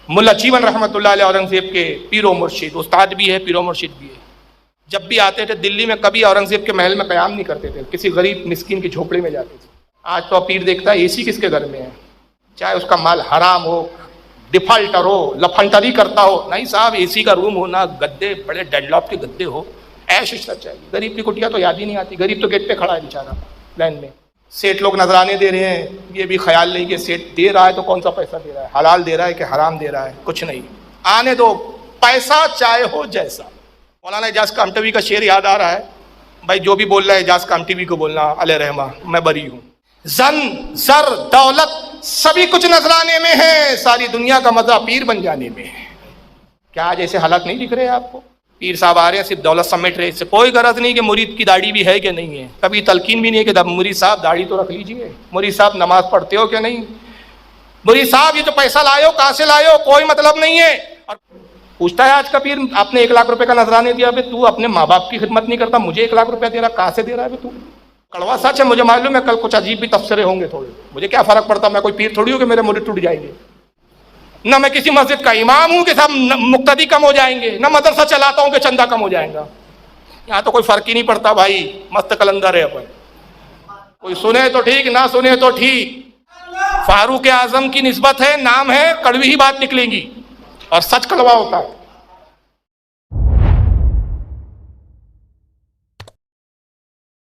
ملا جیون رحمۃ اللہ علیہ اورنگزیب کے پیر و مرشد، استاد بھی ہے، پیر و مرشد بھی ہے، جب بھی آتے تھے دلی میں کبھی اورنگزیب کے محل میں قیام نہیں کرتے تھے، کسی غریب مسکین کی جھوپڑی میں جاتے تھے۔ آج تو پیر دیکھتا ہے اے سی کس کے گھر میں ہے، چاہے اس کا مال حرام ہو، ڈیفالٹر ہو، لفنٹری کرتا ہو، نہیں صاحب اے سی کا روم ہونا، گدے بڑے ڈنلاپ کے گدے ہو، ایش عشرت چاہیے۔ غریب کی کٹیا تو یاد ہی نہیں آتی، غریب تو گیٹ پہ کھڑا ہے بیچارہ لائن میں۔ سیٹ لوگ نذرانے دے رہے ہیں، یہ بھی خیال نہیں کہ سیٹ دے رہا ہے تو کون سا پیسہ دے رہا ہے، حلال دے رہا ہے کہ حرام دے رہا ہے، کچھ نہیں، آنے دو، پیسہ چاہے ہو جیسا۔ مولانا اعجاز کامٹوی کا شعر یاد آ رہا ہے، بھائی جو بھی بول رہا ہے اعجاز کامٹوی کو بولنا علیہ رحمہ، میں بری ہوں۔ زن، زر، دولت سبھی کچھ نذرانے میں ہے، ساری دنیا کا مزہ پیر بن جانے میں ہے۔ کیا آج ایسے حالات نہیں دکھ رہے آپ کو؟ پیر صاحب آ رہے ہیں صرف دولت سمیٹ رہے، اس سے کوئی غرض نہیں کہ مرید کی داڑھی بھی ہے کہ نہیں ہے، کبھی تلقین بھی نہیں ہے کہ مرید صاحب داڑھی تو رکھ لیجئے، مرید صاحب نماز پڑھتے ہو کہ نہیں، مرید صاحب یہ جو پیسہ لائے ہو کہاں سے لائے ہو، کوئی مطلب نہیں ہے۔ اور پوچھتا ہے آج کا پیر، آپ نے 1 لاکھ روپے کا نذرانے دیا، تو اپنے ماں باپ کی خدمت نہیں کرتا، مجھے 1 لاکھ روپیہ دے رہا، کہاں سے دے رہا ہے تو؟ کڑوا سچ ہے، مجھے معلوم ہے کل کچھ عجیب بھی تبصرے ہوں گے تھوڑے، مجھے کیا فرق پڑتا، میں کوئی پیر تھوڑی ہوں کہ میرے مرید ٹوٹ جائیں گے، نہ میں کسی مسجد کا امام ہوں کہ سب مقتدی کم ہو جائیں گے، نہ مدرسہ چلاتا ہوں کہ چندہ کم ہو جائیں گا، یہاں تو کوئی فرق ہی نہیں پڑتا بھائی، مست کلندر ہے اپن، کوئی سنے تو ٹھیک، نہ سنے تو ٹھیک۔ فاروق اعظم کی نسبت ہے، نام ہے، کڑوی ہی بات نکلیں گی اور سچ کڑوا ہوتا ہے۔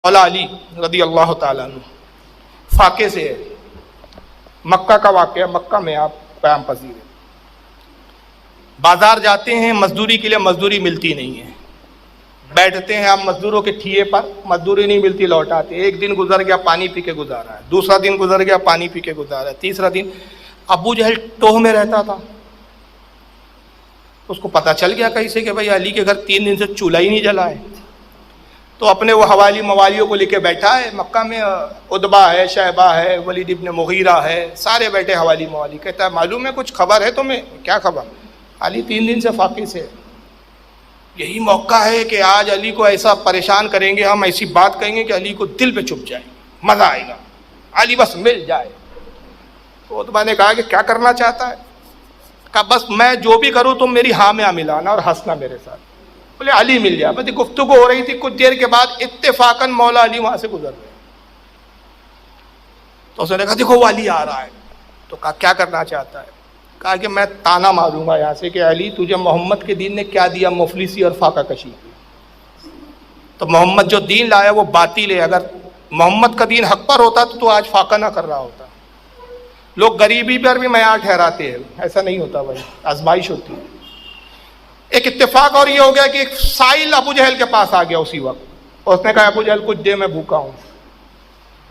مولا علی رضی اللہ تعالیٰ عنہ فاقے سے ہے، مکہ کا واقعہ، مکہ میں آپ قیام پذیر ہیں، بازار جاتے ہیں، مزدوری کے لیے مزدوری ملتی نہیں ہے، بیٹھتے ہیں آپ مزدوروں کے ٹھیے پر، مزدوری نہیں ملتی، لوٹاتے، ایک دن گزر گیا پانی پی کے گزارا ہے، دوسرا دن گزر گیا پانی پی کے گزارا ہے، تیسرا دن ابو جہل ٹوہ میں رہتا تھا، اس کو پتہ چل گیا کہیں سے کہ بھائی علی کے گھر 3 دن سے چولہا ہی نہیں جلا ہے، تو اپنے وہ حوالی موالیوں کو لے کے بیٹھا ہے مکہ میں، عتبہ ہے، شیبہ ہے، ولید ابن مغیرہ ہے، سارے بیٹھے حوالی موالی، کہتا ہے معلوم ہے کچھ خبر ہے تمہیں؟ کیا خبر؟ علی 3 دن سے فاقے سے، یہی موقع ہے کہ آج علی کو ایسا پریشان کریں گے ہم، ایسی بات کہیں گے کہ علی کو دل پہ چپ جائے، مزہ آئے گا، علی بس مل جائے۔ تو عتبہ نے کہا کہ کیا کرنا چاہتا ہے؟ کہا بس میں جو بھی کروں تم میری ہاں میں آ ملانا اور ہنسنا میرے ساتھ۔ بولے علی مل جائے، بس گفتگو ہو رہی تھی، کچھ دیر کے بعد اتفاقاً مولا علی وہاں سے گزر گئے، تو اس نے کہا دیکھو وہ علی آ رہا ہے، تو کہا کیا کرنا چاہتا ہے؟ کہا کہ میں تانا ماروں گا یہاں سے کہ علی تجھے محمد کے دین نے کیا دیا، مفلسی اور فاقہ کشی، تو محمد جو دین لایا وہ باطل ہے، اگر محمد کا دین حق پر ہوتا تو آج فاقہ نہ کر رہا ہوتا۔ لوگ غریبی پر بھی معیار ٹھہراتے ہیں، ایسا نہیں ہوتا بھائی، آزمائش ہوتی ہے۔ ایک اتفاق اور یہ ہو گیا کہ ایک سائل ابو جہل کے پاس آ گیا اسی وقت، اور اس نے کہا ابو جہل کچھ دے، میں بھوکا ہوں،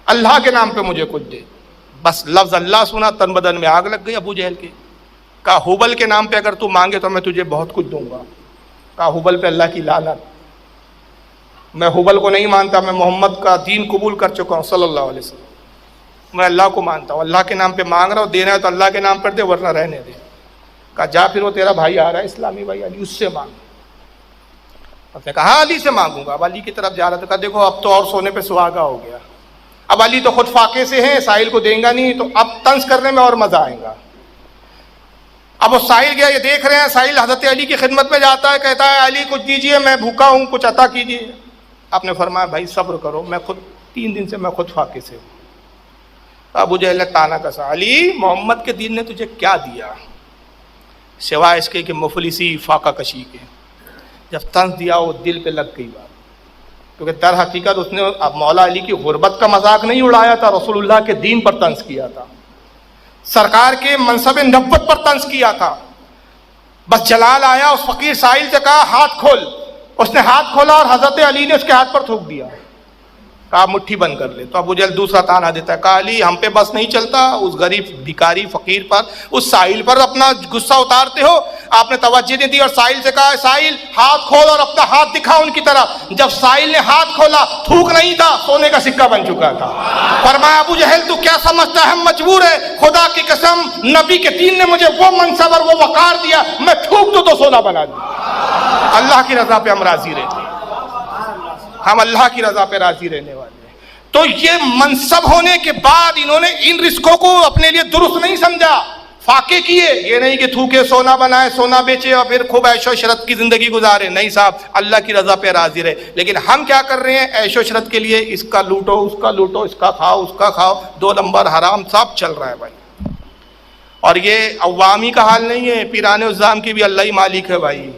اللہ کے نام پہ مجھے کچھ دے۔ بس لفظ اللہ سنا، تن بدن میں آگ لگ گئی ابو جہل کے۔ کہا حبل کے نام پہ اگر تو مانگے تو میں تجھے بہت کچھ دوں گا۔ کہا حبل پہ اللہ کی لعنت، میں حبل کو نہیں مانتا، میں محمد کا دین قبول کر چکا ہوں صلی اللہ علیہ وسلم، میں اللہ کو مانتا ہوں، اللہ کے نام پہ مانگ رہا ہوں، دینا ہے تو اللہ کے نام پر دے ورنہ رہنے دے۔ کہا جا پھر وہ تیرا بھائی آ رہا ہے اسلامی بھائی علی، اس سے مانگ۔ اس نے کہا ہاں علی سے مانگوں گا۔ اب علی کی طرف جا رہا تھا، کہا دیکھو اب تو اور سونے پہ سہاگا ہو گیا، اب علی تو خود فاقے سے ہیں، ساحل کو دیں گا نہیں، تو اب طنز کرنے میں اور مزہ آئے گا۔ اب وہ ساحل گیا، یہ دیکھ رہے ہیں ساحل حضرت علی کی خدمت میں جاتا ہے، کہتا ہے علی کچھ دیجئے، میں بھوکا ہوں، کچھ عطا کیجئے۔ آپ نے فرمایا بھائی صبر کرو، میں خود 3 دن سے میں خود فاقے سے ہوں۔ ابو جہل نے تانا کسا، علی محمد کے دین نے تجھے کیا دیا سوائے اس کے کہ مفلسی فاقہ کشی کے؟ جب طنز دیا وہ دل پہ لگ گئی بات، کیونکہ در حقیقت اس نے مولا علی کی غربت کا مذاق نہیں اڑایا تھا، رسول اللہ کے دین پر طنز کیا تھا، سرکار کے منصب نبوت پر طنز کیا تھا۔ بس جلال آیا، اس فقیر سائل سے کہا ہاتھ کھول، اس نے ہاتھ کھولا اور حضرت علی نے اس کے ہاتھ پر تھوک دیا، کہا مٹھی بند کر لے۔ تو ابو جہل دوسرا تانا دیتا ہے، کہا علی ہم پہ بس نہیں چلتا، اس غریب بھکاری فقیر پر، اس سائل پر اپنا غصہ اتارتے ہو؟ آپ نے توجہ نہیں دی اور سائل سے کہا سائل ہاتھ کھول اور اپنا ہاتھ دکھا ان کی طرف۔ جب سائل نے ہاتھ کھولا تھوک نہیں تھا، سونے کا سکہ بن چکا تھا۔ فرمایا ابو جہل تو کیا سمجھتا ہے ہم مجبور ہے؟ خدا کی قسم نبی کے دین نے مجھے وہ منصب اور وہ وقار دیا، میں تھوک دوں تو سونا بنا دوں۔ اللہ کی رضا پہ ہم راضی رہتے ہیں، ہم اللہ کی رضا پہ راضی رہنے والے ہیں۔ تو یہ منصب ہونے کے بعد انہوں نے ان رزقوں کو اپنے لیے درست نہیں سمجھا، فاقے کیے، یہ نہیں کہ تھوکے سونا بنائے، سونا بیچے اور پھر خوب عیش و عشرت کی زندگی گزارے. نہیں صاحب، اللہ کی رضا پہ راضی رہے. لیکن ہم کیا کر رہے ہیں؟ عیش و عشرت کے لیے اس کا لوٹو، اس کا لوٹو، اس کا کھاؤ، اس کا کھاؤ، 2 نمبر حرام سب چل رہا ہے بھائی. اور یہ عوامی کا حال نہیں ہے، پیران عظام کی بھی اللہ ہی مالک ہے بھائی.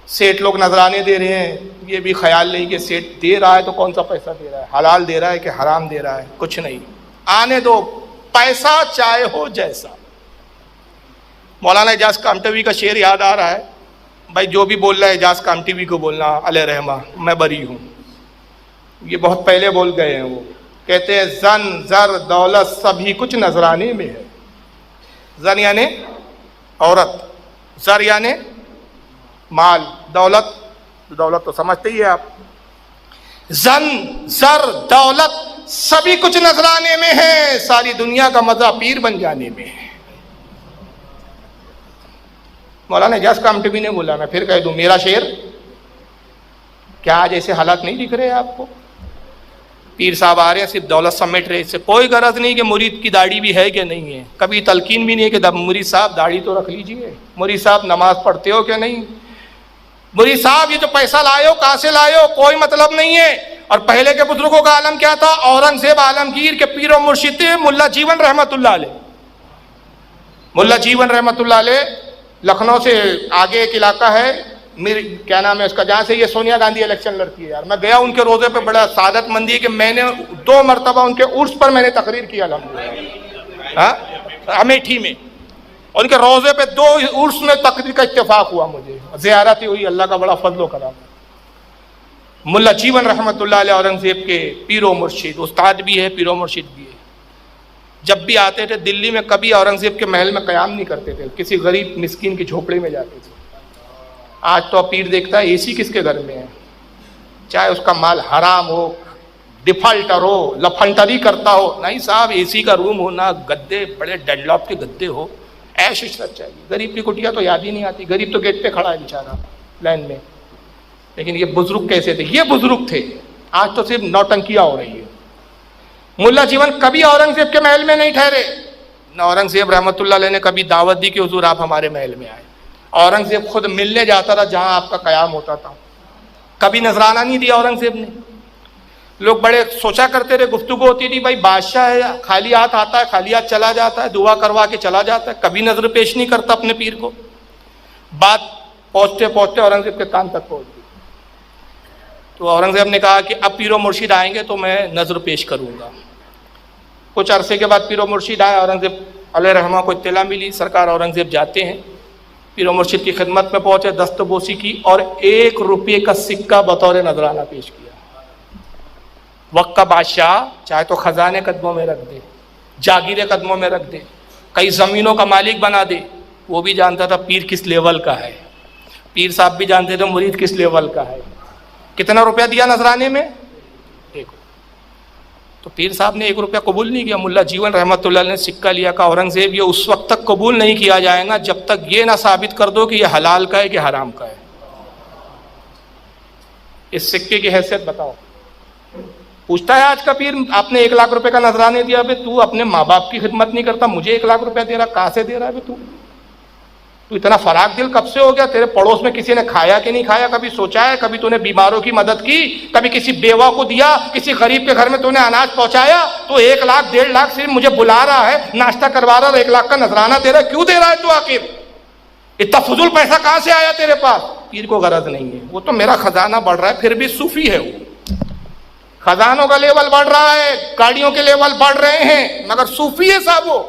سیٹ لوگ نذرانے دے رہے ہیں، یہ بھی خیال نہیں کہ سیٹ دے رہا ہے تو کون سا پیسہ دے رہا ہے، حلال دے رہا ہے کہ حرام دے رہا ہے، کچھ نہیں. آنے دو، پیسہ چاہے ہو جیسا. مولانا اعجاز کامٹوی کا شعر یاد آ رہا ہے بھائی. جو بھی بول رہا ہے اعجاز کامٹوی کو بولنا علیہ رحمہ، میں بری ہوں. یہ بہت پہلے بول گئے ہیں. وہ کہتے ہیں زن زر دولت سبھی کچھ نذرانے میں ہے. زن یعنی عورت، زر یعنی مال، دولت تو سمجھتے ہی ہیں آپ. زن زر دولت سبھی کچھ نذرانے میں ہے، ساری دنیا کا مزہ پیر بن جانے میں ہے. مولانا اعجاز کامٹوی نے بولا، میں پھر کہہ دوں میرا شعر. کیا آج ایسے حالات نہیں دکھ رہے آپ کو؟ پیر صاحب آ رہے ہیں صرف دولت سمیٹ رہے، اس سے کوئی غرض نہیں کہ مرید کی داڑھی بھی ہے کہ نہیں ہے. کبھی تلقین بھی نہیں ہے کہ مرید صاحب داڑھی تو رکھ لیجئے، مرید صاحب نماز پڑھتے ہو کہ نہیں، مرید صاحب یہ جو پیسہ لائے ہو کہاں سے لائے ہو، کوئی مطلب نہیں ہے. اور پہلے کے بزرگوں کا عالم کیا تھا؟ اورنگزیب عالمگیر کے پیر و مرشد تھے ملا جیون رحمت اللہ علیہ. ملا جیون رحمت اللہ علیہ لکھنؤ سے آگے ایک علاقہ ہے، کیا نام ہے اس کا، جہاں سے یہ سونیا گاندھی الیکشن لڑتی ہے. یار میں گیا ان کے روزے پہ، بڑا سعادت مندی ہے کہ میں نے 2 مرتبہ ان کے عرس پر میں نے تقریر کیا الحمدللہ، امیٹھی میں. ان کے روزے پہ 2 عرس میں تقریر کا اتفاق ہوا، مجھے زیارت ہی ہوئی. اللہ کا بڑا فضل و کرم. ملا جیون رحمت اللہ علیہ اورنگزیب کے پیر و مرشد، استاد بھی ہے، پیر و مرشد بھی ہے. جب بھی آتے تھے دلی میں کبھی اورنگزیب کے محل میں قیام نہیں کرتے تھے، کسی غریب مسکین کی جھوپڑی میں جاتے تھے. آج تو پیر دیکھتا ہے اے سی کس کے گھر میں ہے، چاہے اس کا مال حرام ہو، ڈیفالٹر ہو، لفنٹری کرتا ہو. نہیں صاحب، اے سی کا روم ہونا، گدے بڑے ڈیڈ لاپ کے گدے ہو، عیش عشرت چاہیے. غریب کی کٹیا تو یاد ہی نہیں آتی، غریب تو گیٹ پہ کھڑا ہے بیچارہ لائن میں. لیکن یہ بزرگ کیسے تھے؟ یہ بزرگ تھے. آج تو صرف نوٹنکیاں ہو رہی ہے. ملا جیون کبھی اورنگزیب کے محل میں نہیں ٹھہرے، نہ اورنگزیب رحمت اللہ علیہ نے کبھی دعوت دی کہ حضور آپ ہمارے محل میں آئے. اورنگزیب خود ملنے جاتا تھا جہاں آپ کا قیام ہوتا تھا. کبھی نذرانہ نہیں دیا اورنگزیب نے. لوگ بڑے سوچا کرتے رہے، گفتگو ہوتی تھی بھائی بادشاہ ہے، خالی ہاتھ آتا ہے، خالی ہاتھ چلا جاتا ہے، دعا کروا کے چلا جاتا ہے، کبھی نظر پیش نہیں کرتا اپنے پیر کو. بات پہنچتے پہنچتے اورنگزیب کے کان تک پہنچ گئی. تو اورنگزیب نے کہا کہ اب پیر و مرشد آئیں گے تو میں نظر پیش کروں گا. کچھ عرصے کے بعد پیر و مرشد آئے. اورنگزیب علیہ رحمہ کو اطلاع ملی، سرکار اورنگزیب جاتے ہیں. پیر و مرشد کی خدمت میں پہنچے، دست بوسی کی اور 1 روپے کا سکہ بطور نذرانہ پیش کیا. وقت کا بادشاہ چاہے تو خزانے قدموں میں رکھ دے، جاگیریں قدموں میں رکھ دے، کئی زمینوں کا مالک بنا دے، وہ بھی جانتا تھا پیر کس لیول کا ہے. پیر صاحب بھی جانتے تھے مرید کس لیول کا ہے. کتنا روپیہ دیا نذرانے میں؟ 1. تو پیر صاحب نے 1 روپیہ قبول نہیں کیا. ملا جیون رحمت اللہ نے سکہ لیا، کہا اورنگزیب یہ اس وقت تک قبول نہیں کیا جائے گا جب تک یہ نہ ثابت کر دو کہ یہ حلال کا ہے کہ حرام کا ہے. اس سکے کی حیثیت بتاؤ. پوچھتا ہے آج کا پیر، آپ نے 1 لاکھ روپے کا نذرانے دیا، بے تو اپنے ماں باپ کی خدمت نہیں کرتا، مجھے 1 لاکھ روپیہ دے رہا، کہاں سے دے رہا ہے بے تو اتنا فراق دل کب سے ہو گیا؟ تیرے پڑوس میں کسی نے کھایا کہ نہیں کھایا؟ کبھی سوچا ہے؟ کبھی تو نے بیماروں کی مدد کی؟ کبھی کسی بیوہ کو دیا؟ کسی غریب کے گھر میں تو نے اناج پہنچایا؟ تو 1 لاکھ 1.5 لاکھ صرف مجھے بلا رہا ہے، ناشتہ کروا رہا ہے، 1 لاکھ کا نذرانہ دے رہا ہے، کیوں دے رہا ہے تو آخر؟ اتنا فضول پیسہ کہاں سے آیا تیرے پاس؟ پیر کو غرض نہیں ہے، وہ تو میرا خزانہ بڑھ رہا ہے، پھر بھی صوفی ہے. وہ خزانوں کا لیول بڑھ رہا ہے، گاڑیوں کے لیول بڑھ رہے ہیں، مگر صوفی ہے صاحب وہ.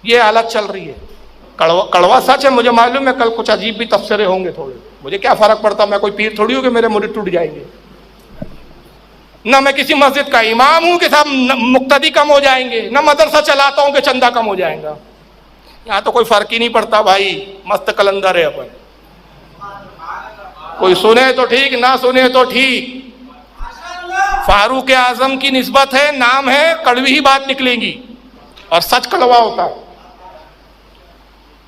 یہ حالت چل رہی ہے. کڑوا سچ ہے، مجھے معلوم ہے کل کچھ عجیب بھی تبصرے ہوں گے تھوڑے. مجھے کیا فرق پڑتا، میں کوئی پیر تھوڑی ہوں کہ میرے مرید ٹوٹ جائیں گے. نہ میں کسی مسجد کا امام ہوں کہ صاحب مقتدی کم ہو جائیں گے، نہ مدرسہ چلاتا ہوں کہ چندہ کم ہو جائیں گا. یہاں تو کوئی فرق ہی نہیں پڑتا بھائی، مست کلندر ہے اپن. کوئی سنے تو ٹھیک، نہ سنے تو ٹھیک. فاروق اعظم کی نسبت ہے، نام ہے، کڑوی ہی بات نکلیں گی اور سچ کڑوا ہوتا ہے.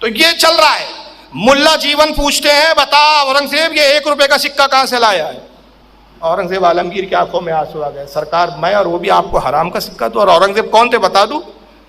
تو یہ چل رہا ہے. ملا جیون پوچھتے ہیں بتا اورنگزیب یہ 1 روپے کا سکہ کہاں سے لایا ہے؟ اورنگزیب عالمگیر کی آنکھوں میں آنسو آ گئے. سرکار میں اور وہ بھی آپ کو حرام کا سکہ دوں؟ اور اورنگزیب کون تھے بتا دوں؟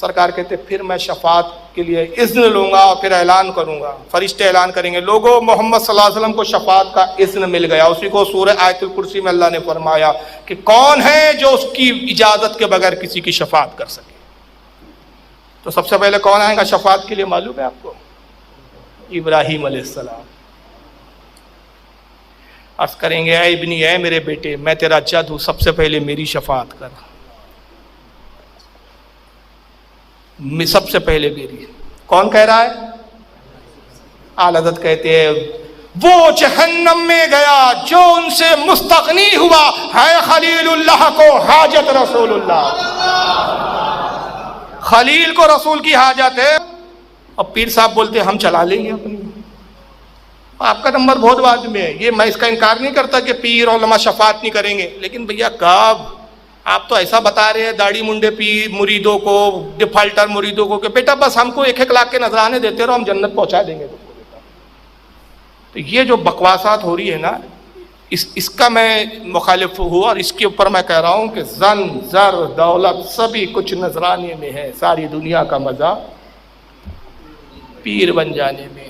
سرکار کہتے پھر میں شفاعت کے لیے اذن لوں گا اور پھر اعلان کروں گا. فرشتے اعلان کریں گے لوگوں محمد صلی اللہ علیہ وسلم کو شفاعت کا اذن مل گیا. اسی کو سورہ آیت الکرسی میں اللہ نے فرمایا کہ کون ہے جو اس کی اجازت کے بغیر کسی کی شفاعت کر سکے. تو سب سے پہلے کون آئے گا شفاعت کے لیے معلوم ہے آپ کو؟ ابراہیم علیہ السلام. عرض کریں گے اے ابنی اے میرے بیٹے میں تیرا جد ہوں، سب سے پہلے میری شفاعت کر، سب سے پہلے میری. کون کہہ رہا ہے؟ اعلی حضرت کہتے ہیں وہ جہنم میں گیا جو ان سے مستغنی ہوا ہے خلیل اللہ کو حاجت رسول اللہ. خلیل کو رسول کی حاجت ہے. اب پیر صاحب بولتے ہیں ہم چلا لیں گے اپنی. آپ کا نمبر بہت بعد میں ہے. یہ میں اس کا انکار نہیں کرتا کہ پیر علماء شفاعت نہیں کریں گے، لیکن بھیا کب آپ تو ایسا بتا رہے ہیں داڑھی منڈے پیر مریدوں کو، ڈیفالٹر مریدوں کو کہ بیٹا بس ہم کو 1-1 لاکھ کے نذرانے دیتے رہو ہم جنت پہنچا دیں گے تم کو بیٹا. تو یہ جو بکواسات ہو رہی ہے نا اس کا میں مخالف ہوں، اور اس کے اوپر میں کہہ رہا ہوں کہ زن زر دولت سبھی کچھ نذرانے میں ہے، ساری دنیا کا مزہ پیر بن جانے میں.